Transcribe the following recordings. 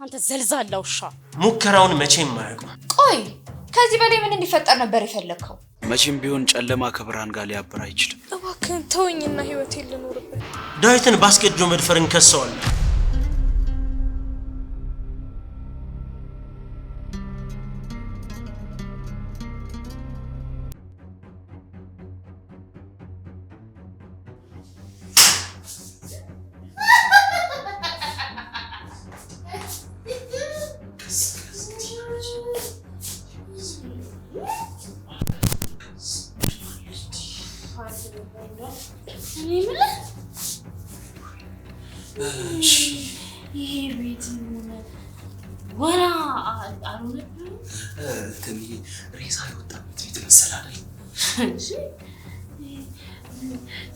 አንተ ዘልዛላ ውሻ ሙከራውን መቼም ማያውቁ። ቆይ ከዚህ በላይ ምን እንዲፈጠር ነበር የፈለከው? መቼም ቢሆን ጨለማ ከብርሃን ጋር ሊያብር አይችልም። እባክህን ተወኝና ህይወቴን ልኖርበት። ዳዊትን ባስገድዶ መድፈርን ከሰዋል።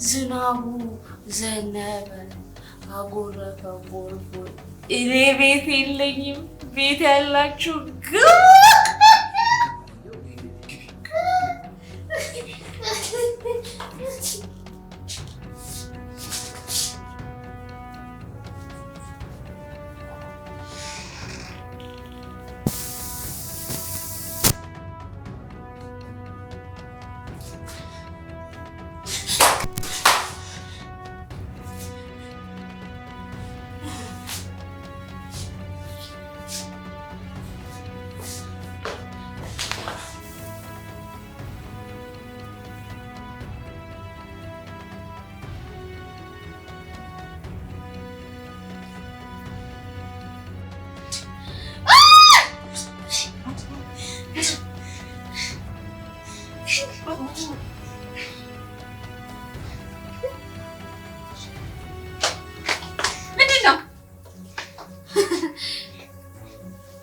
ዝናቡ ዘነበ አጎረፈ ቦርቦር እኔ ቤት የለኝም ቤት ያላችሁ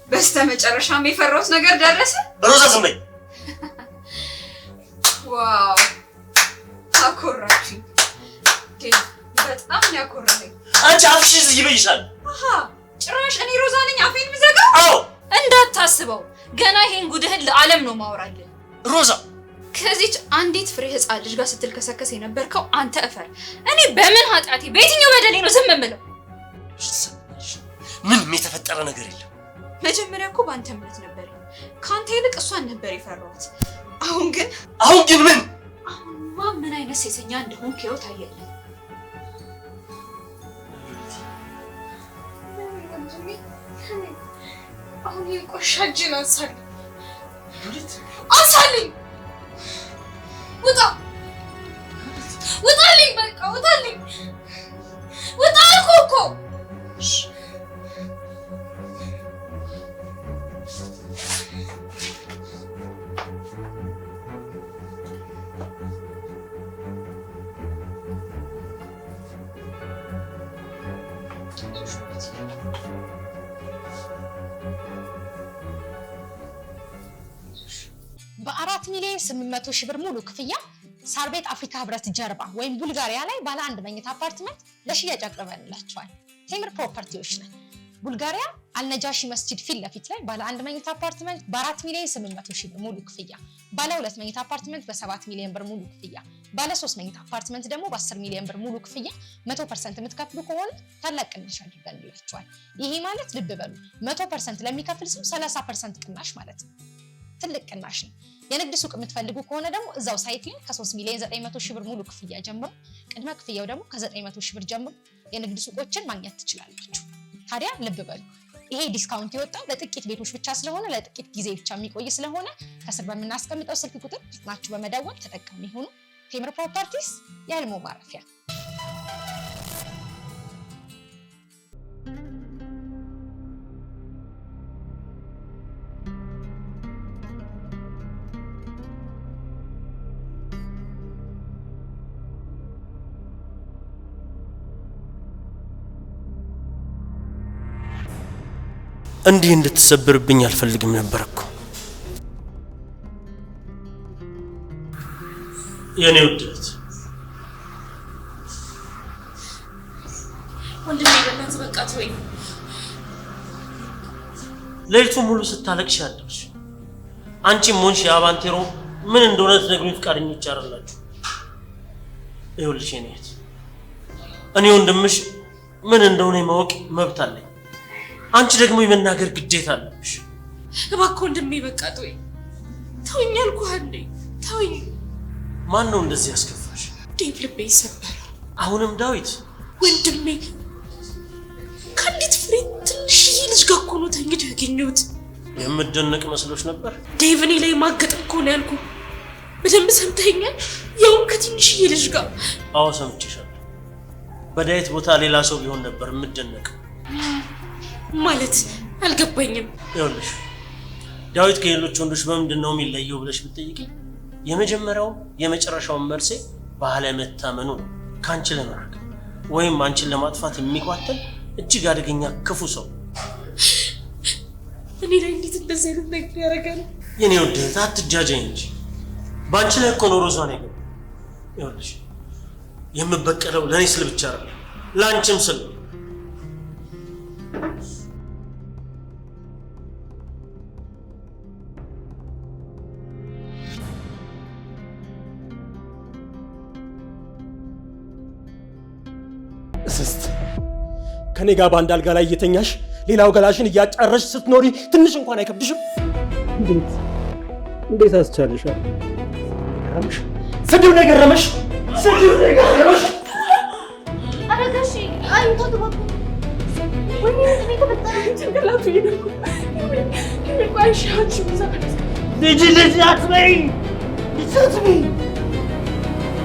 በስተመጨረሻም የፈራሁት ነገር ደረሰ። ሮዛ ዝም በይ። ዋው አኮራችኝ። በጣም ያኮራኝ። አንቺ አፍሽን ይበይሻል። አሃ ጭራሽ እኔ ሮዛ ነኝ አፌን ምዘጋው? አዎ እንዳታስበው ገና ይሄን ጉድህን ለዓለም ነው ማወራልህ። ሮዛ ከዚች አንዲት ፍሬ ህፃን ልጅ ጋር ስትልከሰከስ የነበርከው አንተ እፈር። እኔ በምን ኃጢአቴ በየትኛው በደሌ ነው ዝም የምለው? ምንም የተፈጠረ ነገር የለም። መጀመሪያ እኮ በአንተ እምነት ነበር። ካንተ ይልቅ እሷን ነበር የፈራሁት። አሁን ግን ምን? አሁንማ ምን አይነት ሴተኛ እንደሆንክ ይኸው ታየልህ። አሁን ይቆሻጅን አንሳልኝ። አንሳልኝ! ውጣ! ውጣልኝ! በቃ ውጣልኝ! ውጣ አልኩህ እኮ! በ4 ሚሊዮን 800 ሺህ ብር ሙሉ ክፍያ ሳር ቤት አፍሪካ ህብረት ጀርባ ወይም ቡልጋሪያ ላይ ባለ 1 መኝታ አፓርትመንት ለሽያጭ አቅርበንላችኋል። ቴምር ፕሮፐርቲዎች ነን። ቡልጋሪያ አልነጃሺ መስጂድ ፊት ለፊት ላይ ባለ 1 መኝታ አፓርትመንት በ4 ሚሊዮን 800 ሺህ ብር ሙሉ ክፍያ፣ ባለ 2 መኝታ አፓርትመንት በ7 ሚሊዮን ብር ሙሉ ክፍያ፣ ባለ 3 መኝታ አፓርትመንት ደግሞ በ10 ሚሊዮን ብር ሙሉ ክፍያ 100% የምትከፍሉ ከሆነ ታላቅ ቅናሽ አድርገንላችኋል። ይሄ ማለት ልብ በሉ 100% ለሚከፍል ሰው 30% ቅናሽ ማለት ነው። ትልቅ ቅናሽ ነው። የንግድ ሱቅ የምትፈልጉ ከሆነ ደግሞ እዛው ሳይት ላይ ከ3 ሚሊዮን 900 ሺህ ብር ሙሉ ክፍያ ጀምሮ ቅድመ ክፍያው ደግሞ ከ900 ሺህ ብር ጀምሮ የንግድ ሱቆችን ማግኘት ትችላላችሁ። ታዲያ ልብ በሉ ይሄ ዲስካውንት የወጣው ለጥቂት ቤቶች ብቻ ስለሆነ ለጥቂት ጊዜ ብቻ የሚቆይ ስለሆነ ከስር በምናስቀምጠው ስልክ ቁጥር ናችሁ በመደወል ተጠቃሚ ሆኑ። ቴምር ፕሮፐርቲስ የህልሞ ማረፊያ። እንዲህ እንድትሰብርብኝ አልፈልግም ነበር እኮ የኔ ውድት። ወንድሜ በእናትህ በቃ ተወኝ። ሌሊቱን ሙሉ ስታለቅሽ ያለሽ አንቺም ሆንሽ የአባንቴሮ ምን እንደሆነ ትነግሩኝ ፍቃደኞች አይደላችሁ። ይኸውልሽ የኔ እህት እኔ ወንድምሽ ምን እንደሆነ ማወቅ መብት አለኝ። አንቺ ደግሞ የመናገር ግዴታ አለብሽ። እባክህ ወንድሜ በቃ ተወኝ አልኩህ አንዴ ተወኝ። ማን ነው እንደዚህ ያስከፋሽ? ዴቭ ልቤ ይሰበራል። አሁንም ዳዊት ወንድሜ ከአንዲት ፍሬ ትንሽዬ ልጅ ጋር እኮ ነው ተኝቶ ያገኘሁት። የምትደነቅ መስሎች ነበር? ዴቭ እኔ ላይ ማገጥ እኮ ነው ያልኩህ። በደንብ ሰምተኸኛል? ያውም ከትንሽዬ ልጅ ጋር። አዎ ሰምቼሻለሁ። በዳዊት ቦታ ሌላ ሰው ቢሆን ነበር የምትደነቀው። ማለት አልገባኝም። ይኸውልሽ ዳዊት ከሌሎች ወንዶች በምንድን ነው የሚለየው ብለሽ ብትጠይቂ የመጀመሪያው የመጨረሻውን መልሴ ባለመታመኑ ነው። ካንቺ ለመራቅ ወይም አንቺን ለማጥፋት የሚቋተል እጅግ አደገኛ ክፉ ሰው። እኔ ላይ እንዴት እንደዚህ አይነት ነገር ያደርጋል? የኔ ወደት አትጃጃይ እንጂ ባንቺ ላይ እኮ ነው ሮዛን የገባው። ይኸውልሽ የምበቀለው ለኔ ስል ብቻ አይደለም ላንቺም ስል። እስስት ከኔ ጋር በአንድ አልጋ ላይ እየተኛሽ ሌላው ገላሽን እያጫረሽ ስትኖሪ ትንሽ እንኳን አይከብድሽም? እንዴት አስቻለሻል? ገረመሽ? ስድብ ነው የገረመሽ? ስድብ ነው የገረመሽ? አረጋሽ አይቶ ተባኩ ወይ ምን ተፈጠረ? ጭንቅላቱ ይነኩ ይቆይሻችሁ ልጅ አትበይ ልጅ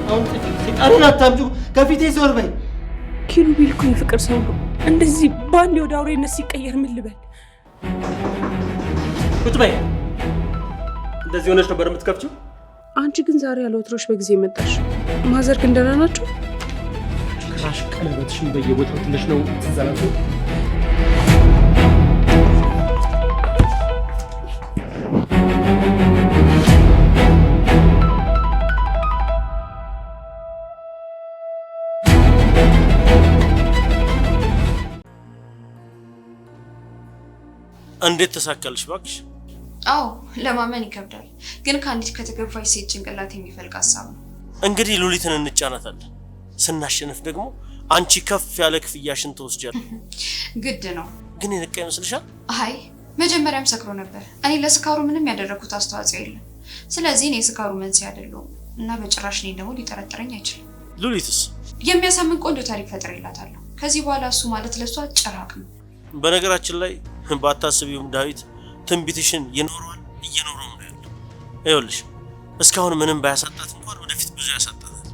አሁን ሲቃሪን አታምጪው ከፊቴ ዞር በይ። ኪሩቤል እኮ የፍቅር ሰው ነው። እንደዚህ በአንዴ ወደ አውሬነት ሲቀየር ምን ልበል? ቁጭ በይ። እንደዚህ ሆነሽ ነበር የምትከፍቺው? አንቺ ግን ዛሬ ያለ ወትሮሽ በጊዜ መጣሽ። ማዘር ግን ደህና ናቸው? ጭራሽ ቀለበትሽን በየቦታው ትለሽ ነው ትዘላቱ። እንዴት ተሳካልሽ ባክሽ? አዎ ለማመን ይከብዳል፣ ግን ከአንዲት ከተገፋች ሴት ጭንቅላት የሚፈልቅ ሀሳብ ነው። እንግዲህ ሉሊትን እንጫናታለን። ስናሸንፍ ደግሞ አንቺ ከፍ ያለ ክፍያሽን ትወስጃለሽ። ግድ ነው። ግን የነቃ ይመስልሻል? አይ መጀመሪያም ሰክሮ ነበር። እኔ ለስካሩ ምንም ያደረኩት አስተዋጽኦ የለም። ስለዚህ እኔ ስካሩ መንስኤ አይደለሁም እና በጭራሽ እኔን ደግሞ ሊጠረጥረኝ አይችልም። ሉሊትስ? የሚያሳምን ቆንጆ ታሪክ ፈጥሬላታለሁ። ከዚህ በኋላ እሱ ማለት ለሷ ጭራቅ ነው። በነገራችን ላይ ባታስቢውም ዳዊት ትንቢትሽን ይኖረዋል እየኖረው ነው ያለው። ይኸውልሽ እስካሁን ምንም ባያሳጣት እንኳን ወደፊት ብዙ ያሳጣታል።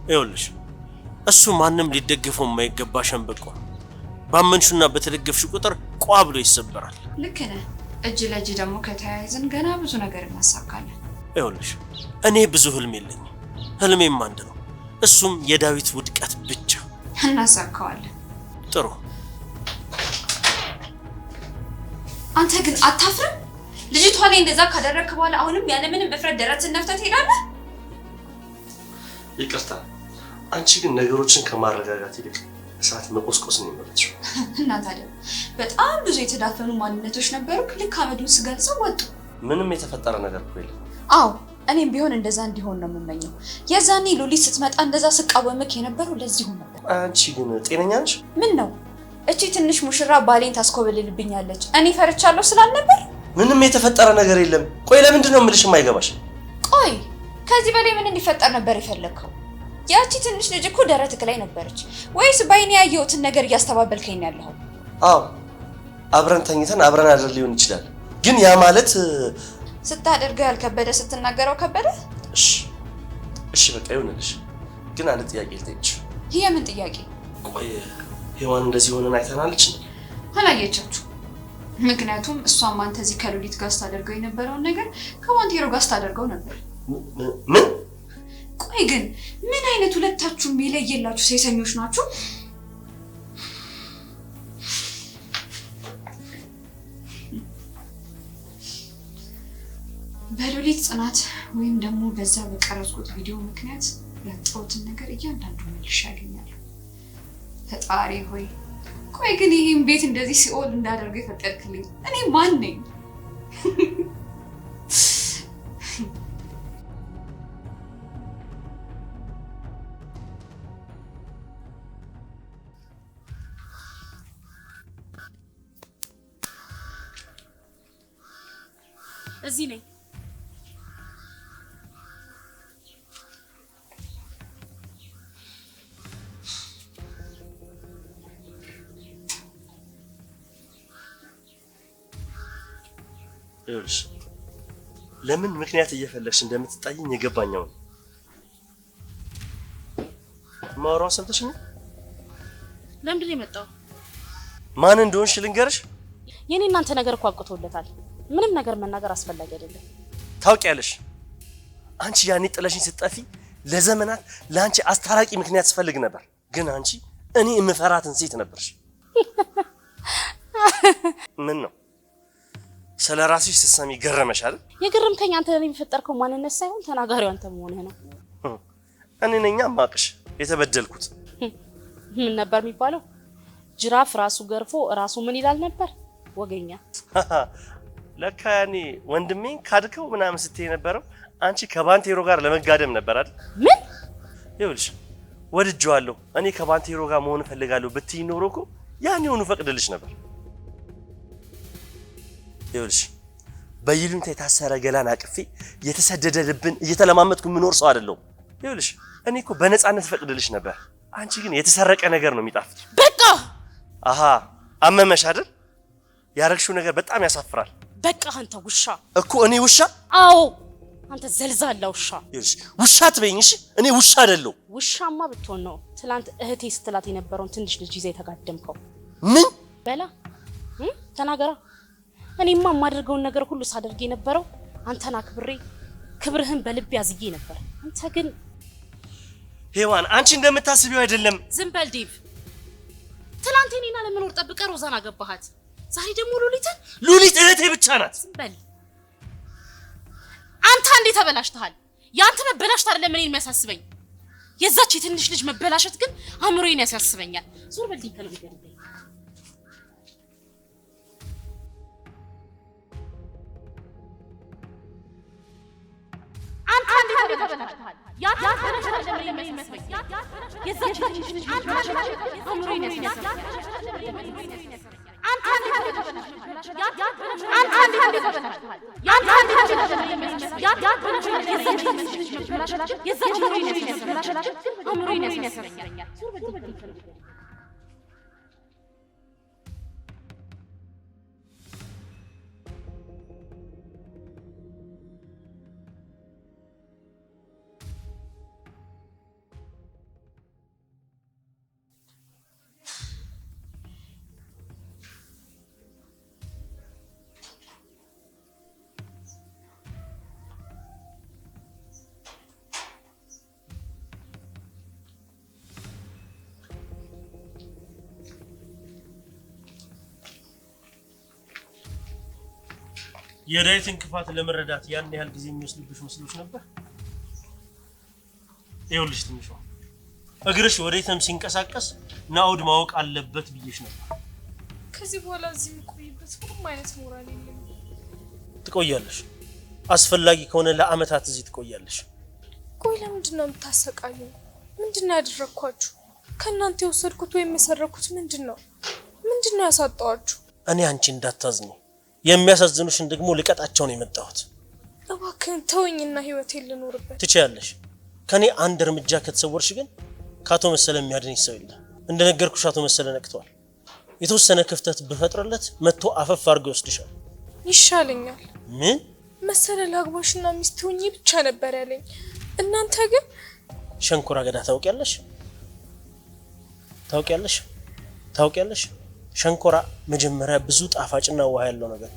ይኸውልሽ እሱ ማንም ሊደገፈው የማይገባ ሸንበቆ ባመንሹና በተደገፍሽ ቁጥር ቋ ብሎ ይሰበራል። ልክ ነህ። እጅ ለእጅ ደግሞ ከተያይዘን ገና ብዙ ነገር እናሳካለን። ይኸውልሽ እኔ ብዙ ህልም የለኝም። ህልሜም አንድ ነው፣ እሱም የዳዊት ውድቀት ብቻ። እናሳካዋለን። ጥሩ። አንተ ግን አታፍርም? ልጅቷ ላይ እንደዛ ካደረግክ በኋላ አሁንም ያለምንም እፍረት ደረትን ነፍተህ ትሄዳለህ? ይቅርታ፣ አንቺ ግን ነገሮችን ከማረጋጋት ይልቅ እሳት መቆስቆስ ነው የመረጥሽው። እና ታዲያ በጣም ብዙ የተዳፈኑ ማንነቶች ነበሩ። ልክ አመዱን ስገልጸው ወጡ። ምንም የተፈጠረ ነገር እኮ የለም። አዎ እኔም ቢሆን እንደዛ እንዲሆን ነው የምመኘው። የዛኔ ሉሊት ስትመጣ እንደዛ ስቃወምክ የነበረው ለዚህ ሆነ ነበር። አንቺ ግን ጤነኛ ነሽ? ምን ነው እቺ ትንሽ ሙሽራ ባሌን ታስኮበልልብኛለች እኔ ፈርቻለሁ ስላልነበር? ምንም የተፈጠረ ነገር የለም። ቆይ ለምንድን ነው የምልሽ የማይገባሽ? ቆይ ከዚህ በላይ ምን እንዲፈጠር ነበር የፈለግከው? ያቺ ትንሽ ልጅ እኮ ደረትክ ላይ ነበረች። ወይስ ባይኔ ያየሁትን ነገር እያስተባበልከኝ ያለኸው? አዎ አብረን ተኝተን አብረን አድረን ሊሆን ይችላል። ግን ያ ማለት ስታደርገው ያልከበደ ስትናገረው ከበደ? እሺ በቃ ይሁንልሽ። ግን አንድ ጥያቄ ልጠይቅሽ። ይሄ ምን ጥያቄ? ቆይ ሔዋን እንደዚህ ሆነን አይተናለች? አላየቻችሁ። ምክንያቱም እሷም አንተ እዚህ ከሉሊት ጋር ስታደርገው የነበረውን ነገር ከዋንቴሮ ጋር ስታደርገው ነበር። ምን? ቆይ ግን ምን አይነት ሁለታችሁም የለየላችሁ ሴሰኞች ናችሁ? በሉሊት ጽናት ወይም ደግሞ በዛ በቀረጽኩት ቪዲዮ ምክንያት ያጣሁትን ነገር እያንዳንዱ መልሼ ያገኛለሁ። ፈጣሪ ሆይ ቆይ ግን ይሄን ቤት እንደዚህ ሲኦል እንዳደርገው የፈቀድክልኝ እኔ ማን ነኝ? እዚህ ነኝ። ይኸውልሽ ለምን ምክንያት እየፈለግሽ እንደምትጣይኝ የገባኛው ነው። ማውራው ሰምተሽኝ? ለምንድን ነው የመጣው? ማን እንደሆንሽ ልንገርሽ? የኔ እናንተ ነገር እኮ አብቅቶለታል። ምንም ነገር መናገር አስፈላጊ አይደለም። ታውቂያለሽ፣ አንቺ ያኔ ጥለሽኝ ስትጠፊ ለዘመናት ለአንቺ አስታራቂ ምክንያት ስፈልግ ነበር። ግን አንቺ እኔ የምፈራትን ሴት ነበርሽ። ምን ነው ስለ ራስሽ ስትሰሚ ገረመሽ አይደል? የገረምከኝ አንተ ለኔ የፈጠርከው ማንነት ሳይሆን ተናጋሪው አንተ መሆንህ ነው። እኔ ነኝ ማቅሽ የተበደልኩት። ምን ነበር የሚባለው? ጅራፍ ራሱ ገርፎ ራሱ ምን ይላል ነበር? ወገኛ። ለካ ያኔ ወንድሜን ካድከው ምናምን ስትይ የነበረው አንቺ ከባንቴሮ ጋር ለመጋደም ነበር አይደል? ምን? ይኸውልሽ ወድጄዋለሁ፣ እኔ ከባንቴሮ ጋር መሆን እፈልጋለሁ ብትይ ኖሮ እኮ ያኔውኑ ፈቅድልሽ ነበር። ይኸውልሽ በይሉኝታ የታሰረ ገላን አቅፌ የተሰደደ ልብን እየተለማመጥኩ የምኖር ሰው አይደለሁም። ይኸውልሽ እኔ እኮ በነፃነት ፈቅድልሽ ነበር። አንቺ ግን የተሰረቀ ነገር ነው የሚጣፍጥ። በቃ አሃ አመመሽ አይደል? ያረግሽው ነገር በጣም ያሳፍራል። በቃ አንተ ውሻ እኮ። እኔ ውሻ? አዎ አንተ ዘልዛላ ውሻ። ይኸውልሽ ውሻ አትበይኝ እሺ። እኔ ውሻ አይደለሁ። ውሻማ ብትሆን ነው ትላንት እህቴ ስትላት የነበረውን ትንሽ ልጅ ይዘህ የተጋደምከው። ምን በላ ተናገራ። እኔማ የማደርገውን ነገር ሁሉ ሳደርግ የነበረው አንተን አክብሬ ክብርህን በልብ ያዝዬ ነበር። አንተ ግን ሄዋን አንቺ እንደምታስቢው አይደለም። ዝም በል ዴቭ። ትላንት እኔና ለመኖር ጠብቀህ ሮዛን አገባሃት። ዛሬ ደግሞ ሉሊት እህቴ ብቻ ናት። ዝም በል አንተ። እንዴት ተበላሽተሃል? ያንተ መበላሽት አይደለም እኔን የሚያሳስበኝ፣ የዛች የትንሽ ልጅ መበላሸት ግን አእምሮዬን ያሳስበኛል። ዞር በል ዴቭ ከለው ነገር ተበላሽተሃል። ያንተ ተበላሽተሃል አይደለም እኔን የሚያሳስበኝ፣ የዛች የትንሽ ልጅ መበላሸት አእምሮዬን ያሳስበኛል። የዳዊትን ክፋት ለመረዳት ያን ያህል ጊዜ የሚወስድብሽ መስሎሽ ነበር? ይኸውልሽ ትንሿ እግርሽ ወዴትም ሲንቀሳቀስ ናኦድ ማወቅ አለበት ብዬሽ ነበር። ከዚህ በኋላ እዚህ የምቆይበት ምንም አይነት ሞራል የለም። ትቆያለሽ። አስፈላጊ ከሆነ ለአመታት እዚህ ትቆያለሽ። ቆይ ለምንድን ነው የምታሰቃዩኝ? ምንድን ነው ያደረኳችሁ? ከእናንተ የወሰድኩት ወይም የሰረኩት ምንድን ነው? ምንድን ነው ያሳጣኋችሁ? እኔ አንቺ እንዳታዝኝ የሚያሳዝኑሽን ደግሞ ልቀጣቸው ነው የመጣሁት። እባክህን ተወኝና ህይወቴን ልኖርበት። ትችያለሽ። ከኔ አንድ እርምጃ ከተሰወርሽ ግን ካቶ መሰለ የሚያድንሽ ሰው የለም። እንደነገርኩሽ አቶ መሰለ ነቅቷል። የተወሰነ ክፍተት ብፈጥርለት መጥቶ አፈፍ አድርጎ ይወስድሻል። ይሻለኛል። ምን መሰለ ላግባሽና ሚስት ሆኜ ብቻ ነበር ያለኝ። እናንተ ግን ሸንኮራ አገዳ ታውቂያለሽ? ታውቂያለሽ? ሸንኮራ መጀመሪያ ብዙ ጣፋጭና ውሃ ያለው ነገር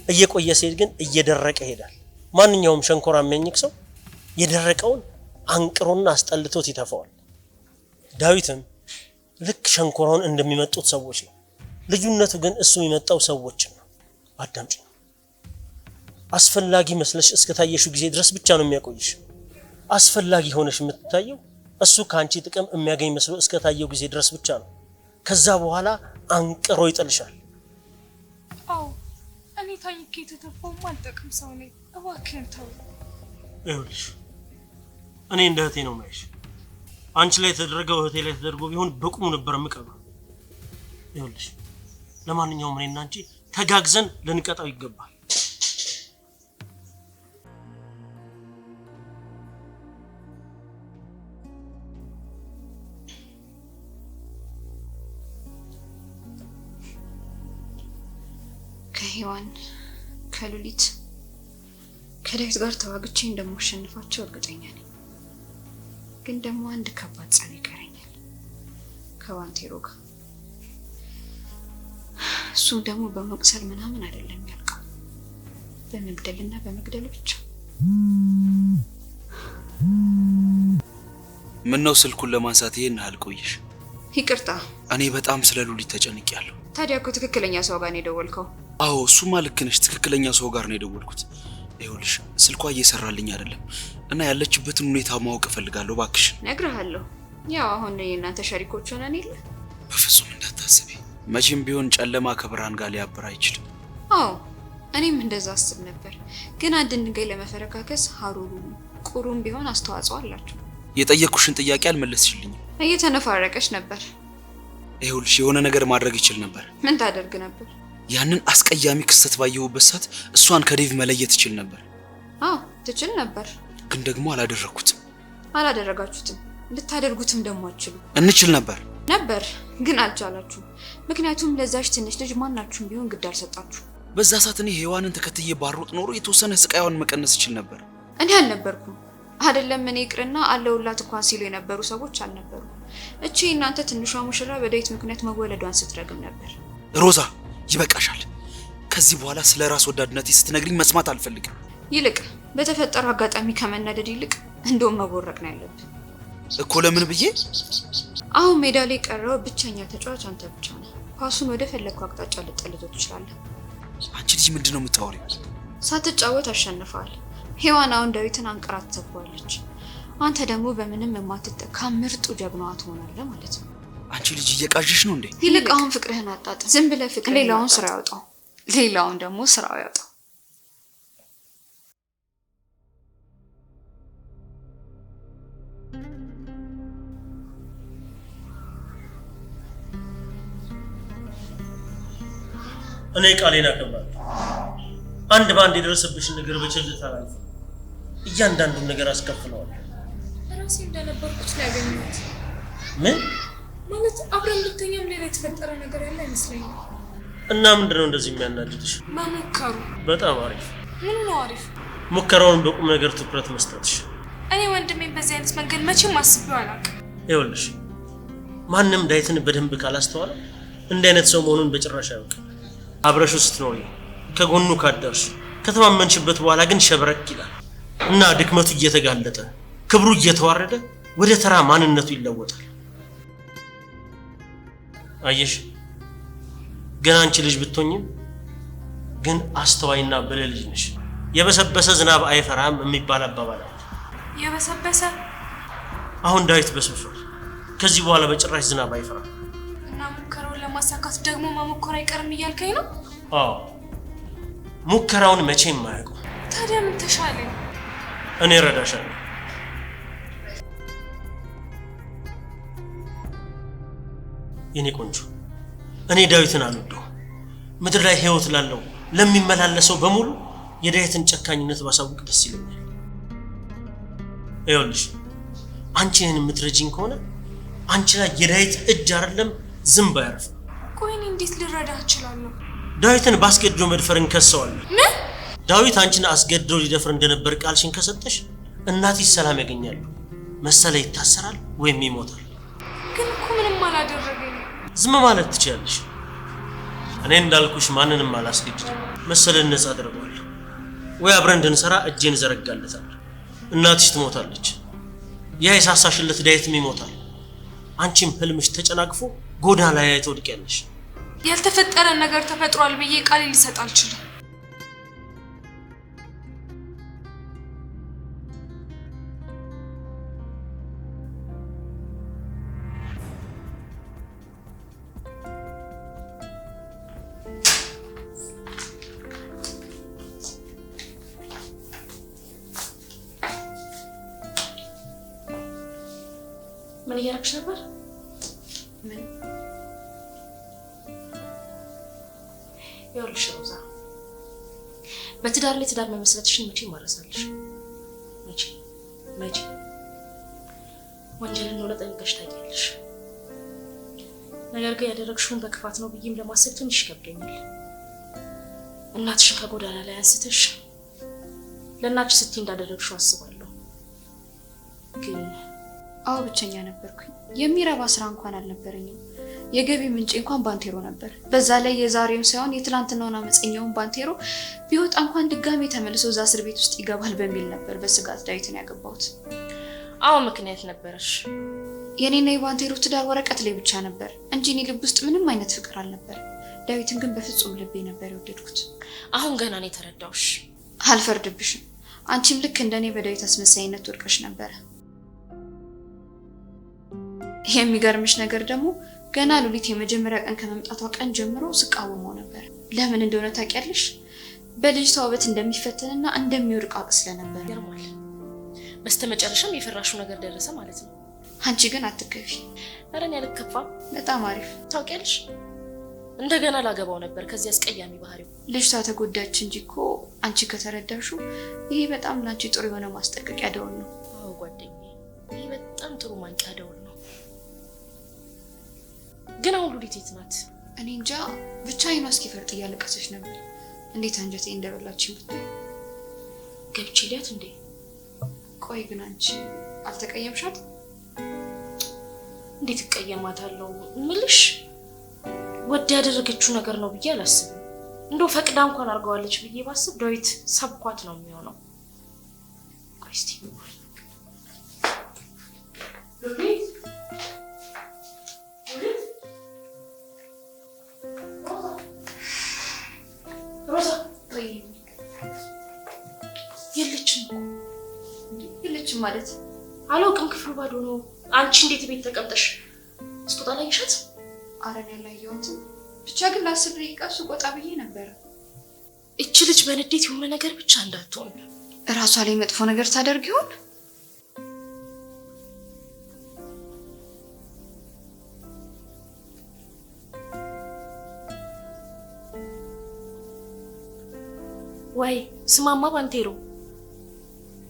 እየቆየ ሲሄድ ግን እየደረቀ ይሄዳል። ማንኛውም ሸንኮራ የሚያኝክ ሰው የደረቀውን አንቅሮና አስጠልቶት ይተፋዋል። ዳዊትም ልክ ሸንኮራውን እንደሚመጡት ሰዎች ነው። ልዩነቱ ግን እሱ የሚመጣው ሰዎችን ነው። አዳምጪኝ። አስፈላጊ መስለሽ እስከታየሽው ጊዜ ድረስ ብቻ ነው የሚያቆይሽ። አስፈላጊ ሆነሽ የምትታየው እሱ ካንቺ ጥቅም የሚያገኝ መስሎ እስከታየው ጊዜ ድረስ ብቻ ነው። ከዛ በኋላ አንቅሮ ይጥልሻል። አዎ እኔ ታኝኬ የተተፋው አልጠቅም ሰው ነኝ። እባክህን ተው። ይኸውልሽ እኔ እንደ እህቴ ነው የማይሽ። አንቺ ላይ ተደረገው እህቴ ላይ ተደርጎ ቢሆን በቁሙ ነበር የምቀበው። ይኸውልሽ ለማንኛውም እኔና አንቺ ተጋግዘን ልንቀጣው ይገባል። ከሔዋን ከሉሊት ከዳዊት ጋር ተዋግቼ እንደማሸንፋቸው እርግጠኛ ነኝ። ግን ደግሞ አንድ ከባድ ጸብ ይቀረኛል ከባንቴሮ ጋር። እሱም ደግሞ በመቁሰል ምናምን አይደለም ያልቀው፣ በመግደልና በመግደል ብቻ። ምን ነው ስልኩን ለማንሳት ይሄን ያህል ቆየሽ? ይቅርታ። እኔ በጣም ስለ ሉሊት ተጨንቄያለሁ። ታዲያ እኮ ትክክለኛ ሰው ጋር ነው የደወልከው። አዎ እሱማ ልክ ነሽ። ትክክለኛ ሰው ጋር ነው የደወልኩት። ይኸውልሽ ስልኳ እየሰራልኝ አይደለም እና ያለችበትን ሁኔታ ማወቅ እፈልጋለሁ። እባክሽ ነግሬሃለሁ። ያው አሁን እናንተ ሸሪኮች ሆነን የለ። በፍጹም እንዳታስቢ። መቼም ቢሆን ጨለማ ከብርሃን ጋር ሊያብር አይችልም። አዎ እኔም እንደዛ አስብ ነበር። ግን አንድ ድንጋይ ለመፈረካከስ ሀሩሩ ቁሩም ቢሆን አስተዋጽኦ አላቸው። የጠየቅኩሽን ጥያቄ አልመለስሽልኝም። እየተነፋረቀች ነበር። ይኸውልሽ የሆነ ነገር ማድረግ ይችል ነበር። ምን ታደርግ ነበር? ያንን አስቀያሚ ክስተት ባየሁበት ሰዓት እሷን ከዴቭ መለየት ይችል ነበር። አዎ ትችል ነበር። ግን ደግሞ አላደረኩትም። አላደረጋችሁትም። ልታደርጉትም ደግሞ አትችሉ። እንችል ነበር ግን አልቻላችሁ። ምክንያቱም ለዛች ትንሽ ልጅ ማናችሁም ቢሆን ግድ አልሰጣችሁ። በዛ ሰዓት እኔ ሔዋንን ተከትዬ ባሮጥ ኖሮ የተወሰነ ስቃይዋን መቀነስ ይችል ነበር። እኔ አልነበርኩም። አይደለም እኔ ይቅርና አለውላት እንኳን ሲሉ የነበሩ ሰዎች አልነበሩ። እቺ እናንተ ትንሿ ሙሽራ በዳዊት ምክንያት መወለዷን ስትረግም ነበር። ሮዛ ይበቃሻል። ከዚህ በኋላ ስለ ራስ ወዳድነቴ ስትነግሪኝ መስማት አልፈልግም። ይልቅ በተፈጠረው አጋጣሚ ከመናደድ ይልቅ እንደውም መቦረቅ ነው ያለብን እኮ። ለምን ብዬ? አሁን ሜዳ ላይ ቀረው ብቸኛ ተጫዋች አንተ ብቻ ነህ። ኳሱን ወደ ፈለግከው አቅጣጫ ልጠልዘው ትችላለህ። አንቺ ልጅ ምንድነው የምታወሪው? ሳትጫወት አሸንፈሃል። ሔዋን አሁን ዳዊትን አንቀራት ተባለች። አንተ ደግሞ በምንም የማትተካ ምርጡ ጀግናዋ ትሆናለህ ማለት ነው። አንቺ ልጅ እየቃዥሽ ነው እንዴ? ይልቅ አሁን ፍቅርህን አጣጥ። ዝም ብለህ ፍቅር ሌላውን ስራ ያውጣው፣ ሌላውን ደግሞ ስራው ያውጣው። እኔ ቃሌን አከብራለሁ። አንድ ባንድ የደረሰብሽን ነገር በቸልታ አላልፍ። እያንዳንዱን ነገር አስከፍለዋለሁ። ራሴ እንደነበርኩት ነው ያገኘሁት። ምን ማለት አብረን ልተኛም ሌላ የተፈጠረ ነገር ያለ አይመስለኝም። እና ምንድነው እንደዚህ የሚያናድድሽ? መሞከሩ። በጣም አሪፍ። ምኑ ነው አሪፍ? ሙከራውን በቁም ነገር ትኩረት መስጠትሽ። እኔ ወንድሜን በዚህ አይነት መንገድ መቼም አስቤው አላውቅም። ይኸውልሽ ማንም ዳዊትን በደንብ ካላስተዋለ እንዲህ አይነት ሰው መሆኑን በጭራሽ አያውቅም። አብረሹ ስትኖሪ ከጎኑ ካደርሽ ከተማመንሽበት በኋላ ግን ሸብረክ ይላል እና ድክመቱ እየተጋለጠ ክብሩ እየተዋረደ ወደ ተራ ማንነቱ ይለወጣል። አየሽ ገና አንቺ ልጅ ብትሆኝም ግን አስተዋይና ብልህ ልጅ ነሽ። የበሰበሰ ዝናብ አይፈራም የሚባል አባባል አለ። የበሰበሰ? አሁን ዳዊት በስብሷል። ከዚህ በኋላ በጭራሽ ዝናብ አይፈራም። እና ሙከራውን ለማሳካት ደግሞ መሞከር አይቀርም እያልከኝ ነው? አዎ ሙከራውን መቼም አያውቁ። ታዲያ ምን ተሻለኝ? እኔ እረዳሻለሁ። የኔ ቆንጆ እኔ ዳዊትን አልወደውም። ምድር ላይ ህይወት ላለው ለሚመላለሰው በሙሉ የዳዊትን ጨካኝነት ባሳውቅ ደስ ይለኛል። ይኸውልሽ አንቺ እኔን የምትረጂኝ ከሆነ አንቺ ላይ የዳዊት እጅ አይደለም ዝንብ አያርፍም። ቆይ እኔ እንዴት ልረዳህ እችላለሁ? ዳዊትን ባስገድዶ መድፈር እንከሰዋለን። ምን? ዳዊት አንቺን አስገድዶ ሊደፍር እንደነበር ቃልሽን ከሰጠሽ እናትሽ ሰላም ያገኛሉ። መሰለ ይታሰራል ወይም ይሞታል። ግን እኮ ምንም አላደረገኝ። ዝም ማለት ትችያለሽ። እኔ እንዳልኩሽ ማንንም አላስገድድም። መሰለን ነፃ አደርገዋለሁ ወይ አብረን እንድንሰራ እጄን ዘረጋለታለሁ። እናትሽ ትሞታለች። ያ የሳሳሽለት ዳዊትም ይሞታል። አንቺም ህልምሽ ተጨናቅፎ ጎዳና ላይ ትወድቂያለሽ። ያልተፈጠረ ነገር ተፈጥሯል ብዬ ቃል ሊሰጥ አልችልም። ምን እያደረግሽ ነበር? ምን? ይኸውልሽ ሮዛ በትዳር ላይ ትዳር መመስረትሽን መቼም አልረሳልሽ። መቼ ወንጀልን ነው ለጠንቀሽ ታውቂያለሽ። ነገር ግን ያደረግሽውን በክፋት ነው ብዬም ለማሰብ ትንሽ ይከብደኛል። እናትሽን ከጎዳና ላይ አንስተሽ ለእናትሽ ስትይ እንዳደረግሽው አስባለሁ። ግን አዎ ብቸኛ ነበርኩኝ። የሚረባ ስራ እንኳን አልነበረኝም። የገቢ ምንጭ እንኳን ባንቴሮ ነበር። በዛ ላይ የዛሬውን ሳይሆን የትላንትናውን አመፀኛውን ባንቴሮ ቢወጣ እንኳን ድጋሜ ተመልሶ እዛ እስር ቤት ውስጥ ይገባል በሚል ነበር በስጋት ዳዊትን ያገባሁት። አዎ ምክንያት ነበረሽ። የኔና የባንቴሮ ትዳር ወረቀት ላይ ብቻ ነበር እንጂ እኔ ልብ ውስጥ ምንም አይነት ፍቅር አልነበር። ዳዊትን ግን በፍጹም ልቤ ነበር የወደድኩት። አሁን ገና ነው የተረዳሁሽ። አልፈርድብሽም። አንቺም ልክ እንደኔ በዳዊት አስመሳይነት ወድቀሽ ነበር። የሚገርምሽ ነገር ደግሞ ገና ሉሊት የመጀመሪያ ቀን ከመምጣቷ ቀን ጀምሮ ስቃወመው ነበር። ለምን እንደሆነ ታውቂያለሽ? በልጅቷ ውበት እንደሚፈተንና እንደሚወድቅ አውቅ ስለነበር። ይገርማል። በስተመጨረሻም የፈራሽው ነገር ደረሰ ማለት ነው። አንቺ ግን አትከፊ። ኧረ እኔ አልከፋም። በጣም አሪፍ። ታውቂያለሽ እንደገና ላገባው ነበር ከዚህ አስቀያሚ ባህሪው። ልጅቷ ተጎዳች እንጂ እኮ አንቺ ከተረዳሹ ይሄ በጣም ላንቺ ጥሩ የሆነ ማስጠንቀቂያ ደውል ነው። አዎ ጓደኛዬ፣ ይሄ በጣም ጥሩ ማንቂያ ደውል ነው። ግን አሁን ሉሊት የት ናት? እኔ እንጃ፣ ብቻ አይኗ እስኪፈርጥ እያለቀሰች ነበር። እንዴት አንጀቴ እንደበላችኝ ብታይ። ገብቼ ሊያት እንዴ? ቆይ ግን አንቺ አልተቀየምሻት? እንዴት እቀየማታለሁ? ምልሽ ወድ ያደረገችው ነገር ነው ብዬ አላስብም። እንደው ፈቅዳ እንኳን አድርገዋለች ብዬ ባስብ ዳዊት ሰብኳት ነው የሚሆነው። ቆይ እስቲ ሉሊት ሮዛ የለችም ማለት አላውቅም። ክፍሉ ባዶ ነው። አንቺ እንዴት ቤት ተቀምጠሽ ስትወጣ ላይሻት? አረን ያላየሁትም ብቻ ግን ለ10 ደቂቃ ሱቅ ወጣ ብዬ ነበር። እቺ ልጅ በንዴት የሆነ ነገር ብቻ እንዳትሆን እራሷ ላይ መጥፎ ነገር ታደርግ ይሆን? ወይ ስማማ ባንቴሮ፣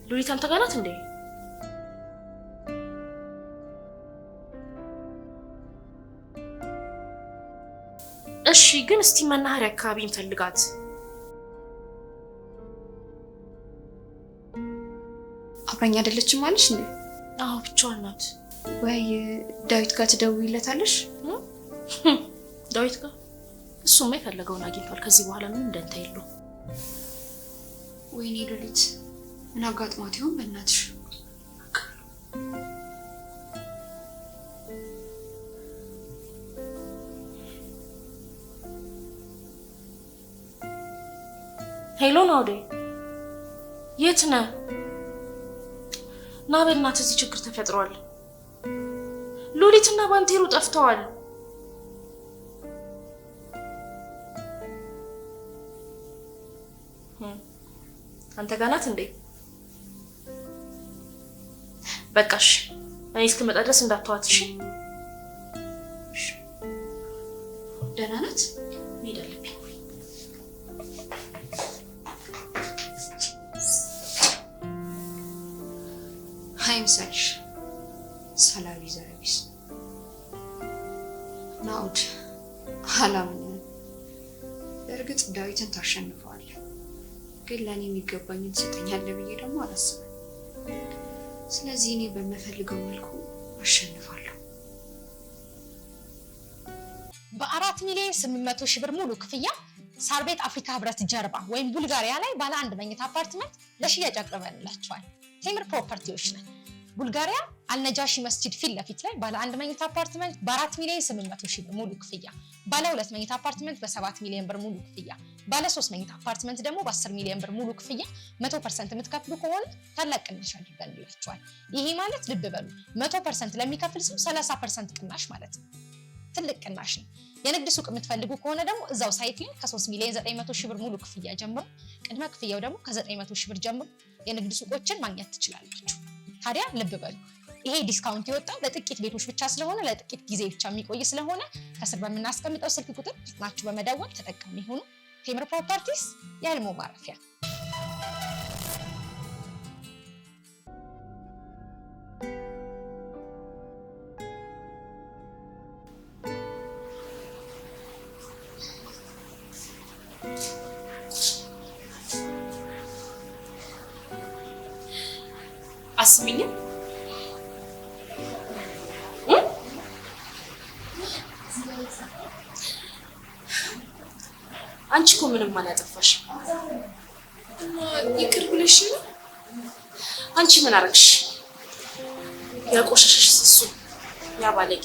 ሉሊት አንተ ጋር ናት እንዴ? እሺ ግን እስቲ መናኸሪያ አካባቢ እንፈልጋት። አብራኝ አይደለችም ማለሽ እንዴ? አዎ ብቻዋን ናት። ወይ ዳዊት ጋር ትደውይለታለሽ? ዳዊት ጋር? እሱማ የፈለገውን አግኝቷል። ከዚህ በኋላ ምን እንደንታ የለው። ወይኔ ሉሊት ምን አጋጥሟት ይሆን በእናትሽ? ሄሎ ናውዴ፣ የት ነህ? ና በእናትህ፣ እዚህ ችግር ተፈጥሯል። ሉሊትና ባንቴሮ ጠፍተዋል። አንተ ጋር ናት እንዴ? በቃሽ፣ እኔ እስክመጣ ድረስ እንዳትተዋት እሺ? ደህና ናት? መሄድ አለብኝ። አይምሰልሽ ሰላቢ ዘረቢስ ናውድ አላምንም። በእርግጥ ዳዊትን ታሸንፈዋለህ፣ ግን ለእኔ የሚገባኝን ትሰጠኛለህ ብዬ ደግሞ አላስብም። ስለዚህ እኔ በምፈልገው መልኩ አሸንፋለሁ። በ4 ሚሊዮን 800 ሺህ ብር ሙሉ ክፍያ ሳር ቤት አፍሪካ ህብረት ጀርባ ወይም ቡልጋሪያ ላይ ባለ 1 መኝታ አፓርትመንት ለሽያጭ አቅርበንላችኋል። ቴምር ፕሮፐርቲዎች ነን። ቡልጋሪያ አልነጃሺ መስጂድ ፊት ለፊት ላይ ባለ 1 መኝታ አፓርትመንት በ4 ሚሊዮን 800 ሺህ ብር ሙሉ ክፍያ፣ ባለ 2 መኝታ አፓርትመንት በ7 ሚሊዮን ብር ሙሉ ክፍያ፣ ባለ 3 መኝታ አፓርትመንት ደግሞ በ10 ሚሊዮን ብር ሙሉ ክፍያ 100% የምትከፍሉ ከሆነ ታላቅ ቅናሽ አድርገንላችኋል። ይሄ ማለት ልብ በሉ 100% ለሚከፍል ሰው 30% ቅናሽ ማለት ነው። ትልቅ ቅናሽ ነው። የንግድ ሱቅ የምትፈልጉ ከሆነ ደግሞ እዛው ሳይት ላይ ከ3 ሚሊዮን 900 ሺህ ብር ሙሉ ክፍያ ጀምሮ ቅድመ ክፍያው ደግሞ ከ900 ሺህ ብር ጀምሮ የንግድ ሱቆችን ማግኘት ትችላላችሁ። ታዲያ ልብ በሉ ይሄ ዲስካውንት የወጣው ለጥቂት ቤቶች ብቻ ስለሆነ ለጥቂት ጊዜ ብቻ የሚቆይ ስለሆነ ከስር በምናስቀምጠው ስልክ ቁጥር ናችሁ በመደወል ተጠቃሚ ሆኑ። ቴምር ፕሮፐርቲስ የህልሞ ማረፊያ። አስሚኝም? አንቺ እኮ ምንም አላጠፋሽም። እና ይቅር ብለሽ ነው? አንቺ ምን አረግሽ? ያቆሸሸሽ እሱ ያ ባለጌ።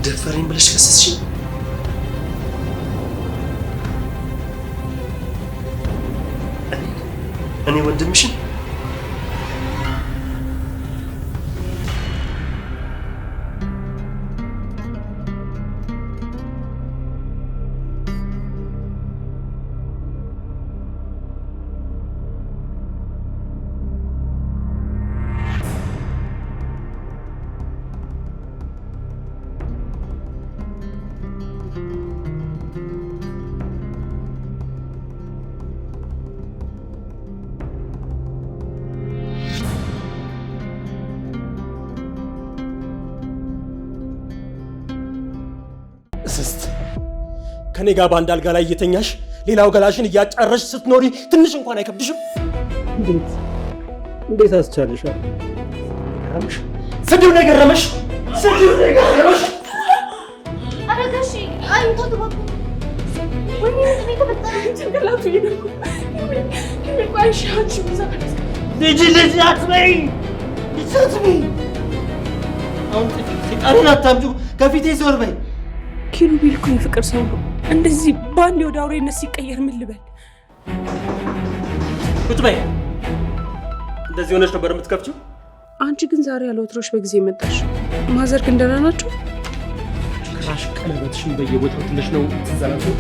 ደፈረኝ ብለሽ ከሰስሽኝ? እኔ ወንድምሽን እስስት ከኔ ጋር በአንድ አልጋ ላይ እየተኛሽ ሌላው ገላሽን እያጫረሽ ስትኖሪ ትንሽ እንኳን አይከብድሽም? እንዴት አስቻለሽ? ገረመሽ? ስድብ ነው የገረመሽ? ስድብ ነው የገረመሽ? ኧረ ጋሼ አይቶ ተባኩ። ወይኔ ምንድነው የተፈጠረው? ጭንቅላቱ ይነኩ ይቆይሻችሁ ይዛል። ልጅ አትበይ፣ አትበይ። አሁን ሴጣንን አታምጪው፣ ከፊቴ ዞር በይ። ኪሩቤል እኮ የፍቅር ሰው ነው። እንደዚህ በአንዴ ወደ አውሬነት ሲቀየር ምን ልበል? ቁጭ በይ። እንደዚህ ሆነሽ ነበር የምትከፍቺው? አንቺ ግን ዛሬ ያለ ወትሮሽ በጊዜ መጣሽ። ማዘር ግን ደህና ናቸው? ጭራሽ ቀለበትሽን በየቦታው ትለሽ ነው ትዘራዘው